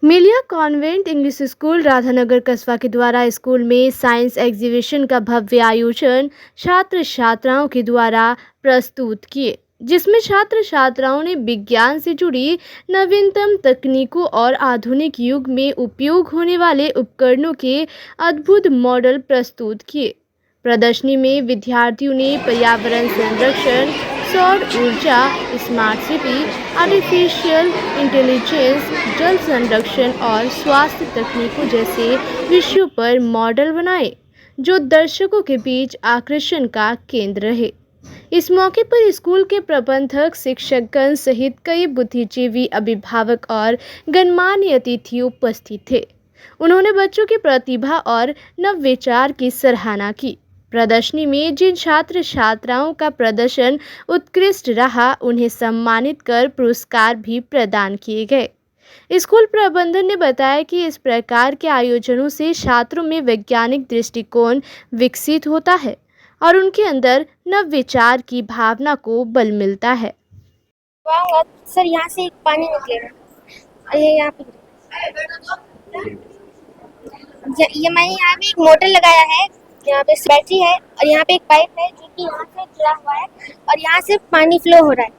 मिलिया convent English school Radhanagar कस्बा के द्वारा स्कूल में साइंस एग्जीबिशन का भव्य आयोजन छात्र छात्राओं के द्वारा प्रस्तुत किए, जिसमें छात्र छात्राओं ने विज्ञान से जुड़ी नवीनतम तकनीकों और आधुनिक युग में उपयोग होने वाले उपकरणों के अद्भुत मॉडल प्रस्तुत किए। प्रदर्शनी में विद्यार्थियों ने पर्यावरण संरक्षण, सौर ऊर्जा, स्मार्ट सिटी, आर्टिफिशियल इंटेलिजेंस, जल संरक्षण और स्वास्थ्य तकनीकों जैसे विषयों पर मॉडल बनाए, जो दर्शकों के बीच आकर्षण का केंद्र रहे। इस मौके पर स्कूल के प्रबंधक, शिक्षकगण सहित कई बुद्धिजीवी, अभिभावक और गणमान्य अतिथि उपस्थित थे। उन्होंने बच्चों की प्रतिभा और नवविचार की सराहना की। प्रदर्शनी में जिन छात्र छात्राओं का प्रदर्शन उत्कृष्ट रहा, उन्हें सम्मानित कर पुरस्कार भी प्रदान किए गए। स्कूल प्रबंधन ने बताया कि इस प्रकार के आयोजनों से छात्रों में वैज्ञानिक दृष्टिकोण विकसित होता है और उनके अंदर नवविचार की भावना को बल मिलता है। सर, यहाँ से एक पानी निकलेगा और ये यहाँ पे ये मैंने यहाँ पे एक मोटर लगाया है, यहाँ पे बैटरी है और यहाँ पे एक पाइप है जो कि यहाँ से जुड़ा हुआ है और यहाँ से पानी फ्लो हो रहा है।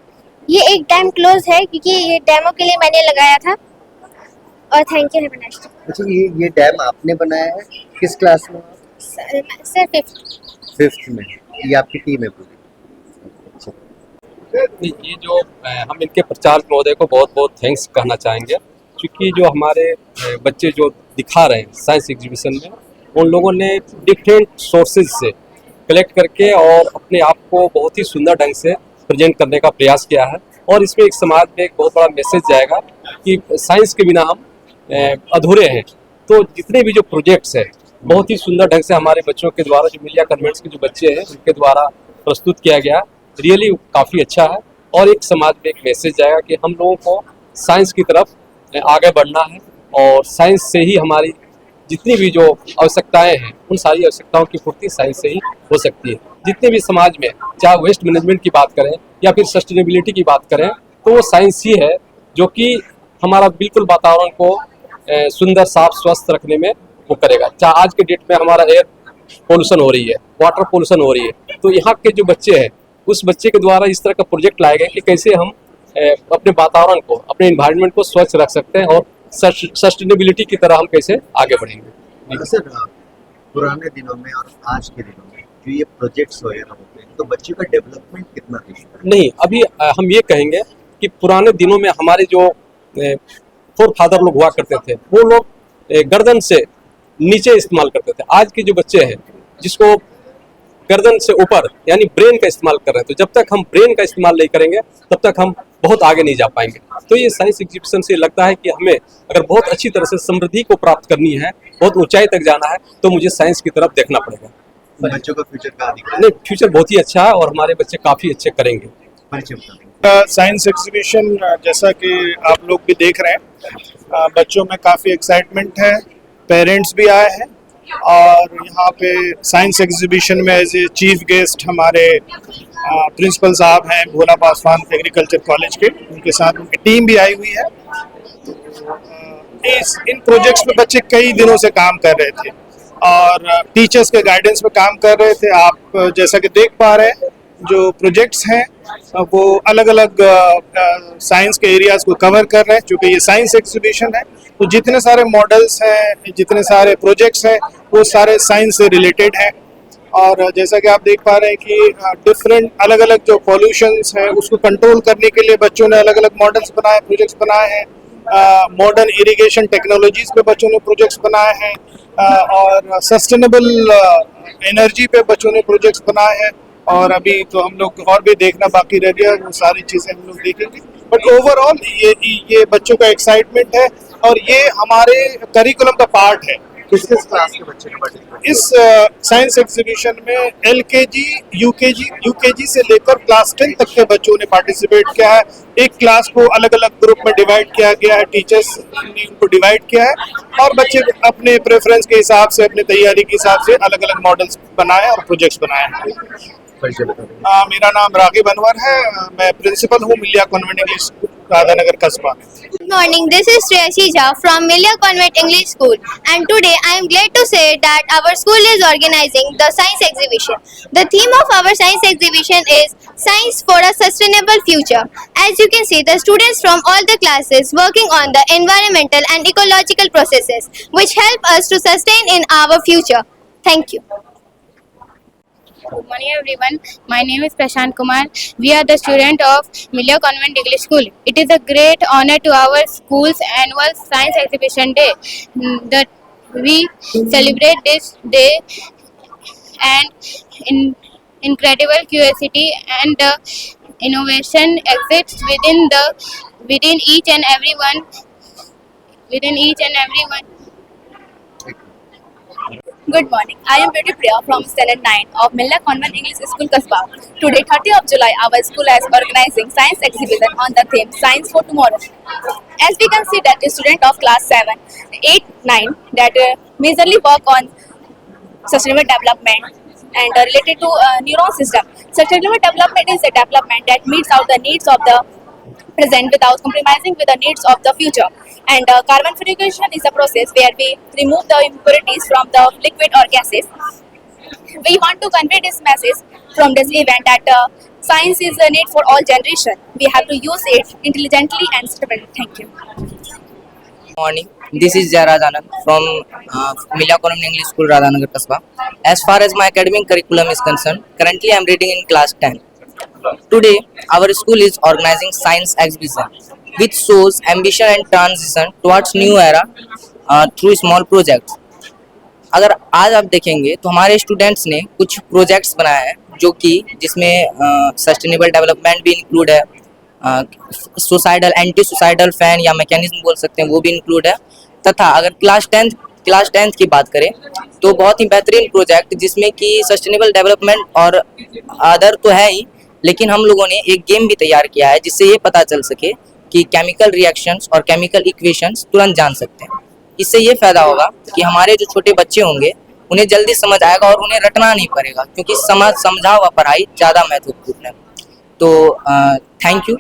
ये एक डैम क्लोज है क्योंकि ये डेमो के लिए मैंने लगाया था। और thank you, have a nice day. अच्छा, ये डैम आपने बनाया है? किस क्लास में? सर, फिफ्थ में। ये आपकी टीम है पूरी? अच्छा। नहीं, ये जो हम इनके प्रचारक महोदय को बहुत बहुत थैंक्स कहना चाहेंगे, क्योंकि जो हमारे बच्चे जो दिखा रहे हैं साइंस एग्जीबिशन में, उन लोगों ने डिफरेंट सोर्सेज से कलेक्ट करके और अपने आप को बहुत ही सुंदर ढंग से प्रेजेंट करने का प्रयास किया है। और इसमें एक समाज में एक बहुत बड़ा मैसेज जाएगा कि साइंस के बिना हम अधूरे हैं। तो जितने भी जो प्रोजेक्ट्स हैं बहुत ही सुंदर ढंग से हमारे बच्चों के द्वारा, जो मिलिया कन्वेंट्स के जो बच्चे हैं उनके द्वारा प्रस्तुत किया गया, रियली काफ़ी अच्छा है। और एक समाज में एक मैसेज जाएगा कि हम लोगों को साइंस की तरफ आगे बढ़ना है और साइंस से ही हमारी जितनी भी जो आवश्यकताएं हैं, उन सारी आवश्यकताओं की पूर्ति साइंस से ही हो सकती है। जितने भी समाज में, चाहे वेस्ट मैनेजमेंट की बात करें या फिर सस्टेनेबिलिटी की बात करें, तो वो साइंस ही है जो कि हमारा बिल्कुल वातावरण को सुंदर, साफ, स्वस्थ रखने में वो करेगा। चाहे आज के डेट में हमारा एयर पोल्यूशन हो रही है, वाटर पोल्यूशन हो रही है, तो यहाँ के जो बच्चे हैं, उस बच्चे के द्वारा इस तरह का प्रोजेक्ट लाए गए कि कैसे हम अपने वातावरण को, अपने इन्वायरमेंट को स्वच्छ रख सकते हैं और सस्टेनेबिलिटी की तरह हम कैसे आगे बढ़ेंगे। सर, पुराने दिनों में और आज के दिनों में जो ये प्रोजेक्ट्स वगैरह होते हैं, तो बच्चे का डेवलपमेंट कितना दिखता है? नहीं, अभी हम ये कहेंगे कि पुराने दिनों में हमारे जो फोर फादर लोग हुआ करते थे, वो लोग गर्दन से नीचे इस्तेमाल करते थे। आज के जो बच्चे हैं, जिसको गर्दन से ऊपर यानी ब्रेन का इस्तेमाल कर रहे हैं, तो जब तक हम ब्रेन का इस्तेमाल नहीं करेंगे तब तक हम बहुत आगे नहीं जा पाएंगे। तो ये साइंस एग्जीबिशन से लगता है कि हमें अगर बहुत अच्छी तरह से समृद्धि को प्राप्त करनी है, बहुत ऊंचाई तक जाना है, तो मुझे साइंस की तरफ देखना पड़ेगा। बच्चों का फ्यूचर का नहीं, फ्यूचर बहुत ही अच्छा है और हमारे बच्चे काफ़ी अच्छे करेंगे। साइंस एग्जीबिशन जैसा कि आप लोग भी देख रहे हैं, बच्चों में काफ़ी एक्साइटमेंट है, पेरेंट्स भी आए हैं और यहाँ पे साइंस एग्जीबिशन में एज ए चीफ गेस्ट हमारे प्रिंसिपल साहब हैं भोला पासवान एग्रीकल्चर कॉलेज के, उनके साथ उनकी टीम भी आई हुई है। इन प्रोजेक्ट्स पे बच्चे कई दिनों से काम कर रहे थे और टीचर्स के गाइडेंस में काम कर रहे थे। आप जैसा कि देख पा रहे हैं, जो प्रोजेक्ट्स हैं वो अलग अलग साइंस के एरियाज को कवर कर रहे हैं। क्योंकि ये साइंस एग्जीबिशन है, तो जितने सारे मॉडल्स हैं, जितने सारे प्रोजेक्ट्स हैं, वो सारे साइंस से रिलेटेड हैं। और जैसा कि आप देख पा रहे हैं कि डिफरेंट अलग अलग जो पॉल्यूशंस हैं उसको कंट्रोल करने के लिए बच्चों ने अलग अलग मॉडल्स बनाए, प्रोजेक्ट्स बनाए हैं। मॉडर्न इरिगेशन टेक्नोलॉजीज पे बच्चों ने प्रोजेक्ट्स बनाए हैं और सस्टेनेबल एनर्जी पे बच्चों ने प्रोजेक्ट्स बनाए हैं। और अभी तो हम लोग और भी देखना बाकी रह गया, वो सारी चीज़ें हम लोग देखेंगे। बट ओवरऑल ये बच्चों का एक्साइटमेंट है और ये हमारे करिकुलम का पार्ट है। किस क्लास के बच्चे पार्टिसिपेट? इस साइंस एग्जीबिशन में LKG, UKG से लेकर क्लास 10 तक के बच्चों ने पार्टिसिपेट किया है। एक क्लास को अलग अलग ग्रुप में डिवाइड किया गया है, टीचर्स ने उनको डिवाइड किया है और बच्चे अपने प्रेफरेंस के हिसाब से, अपने तैयारी के हिसाब से अलग अलग मॉडल्स बनाए और प्रोजेक्ट्स बनाए हैं। मेरा नाम रागिब अनवर है, मैं प्रिंसिपल हूँ मिलिया कॉन्वेंट इंग्लिश राधानगर कस्बा में। Good morning, this is Shreyashi Jha from Milia Convent English School, and today I am glad to say that our school is organizing the science exhibition. The theme of our science exhibition is Science for a Sustainable Future. As you can see, the students from all the classes working on the environmental and ecological processes which help us to sustain in our future. Thank you. Good morning everyone. My name is Prashant Kumar. We are the student of Milia Convent English School. It is a great honor to our school's annual science exhibition day. That we celebrate this day and incredible curiosity and innovation exists within each and everyone Good morning. I am Beauty Priya from Standard 9 of Milla Convent English School, Kasba. Today, 30th of July, our school is organizing science exhibition on the theme Science for Tomorrow. As we can see that the student of class 7, 8, 9 that majorly work on sustainable development and related to neuron system. Sustainable development is a development that meets out the needs of the present without compromising with the needs of the future. And carbon purification is a process where we remove the impurities from the liquid or gases. We want to convey this message from this event that science is a need for all generation. We have to use it intelligently and sustainably. Thank you. Morning. This is Jairaj Anand from Milia Convent English School, Radhanagar, Kasba. As far as my academic curriculum is concerned, currently I am reading in class 10. Today, our school is organizing science exhibition, which shows ambition and transition towards new era through small projects. अगर आज आप देखेंगे तो हमारे students ने कुछ projects बनाए हैं जो कि जिसमें सस्टेनेबल डेवलपमेंट भी इंक्लूड है, सुसाइडल एंटी सुसाइडल फैन या मैकेनिज्म बोल सकते हैं वो भी इंक्लूड है, तथा अगर क्लास टेंथ की बात करें तो बहुत ही बेहतरीन प्रोजेक्ट जिसमें कि सस्टेनेबल डेवलपमेंट और अदर तो है ही, लेकिन हम लोगों ने एक गेम भी तैयार किया है जिससे ये पता चल सके कि केमिकल रिएक्शंस और केमिकल इक्वेशंस तुरंत जान सकते हैं। इससे ये फायदा होगा कि हमारे जो छोटे बच्चे होंगे उन्हें जल्दी समझ आएगा और उन्हें रटना नहीं पड़ेगा, क्योंकि समझा हुआ पढ़ाई ज़्यादा महत्वपूर्ण है। तो थैंक यू।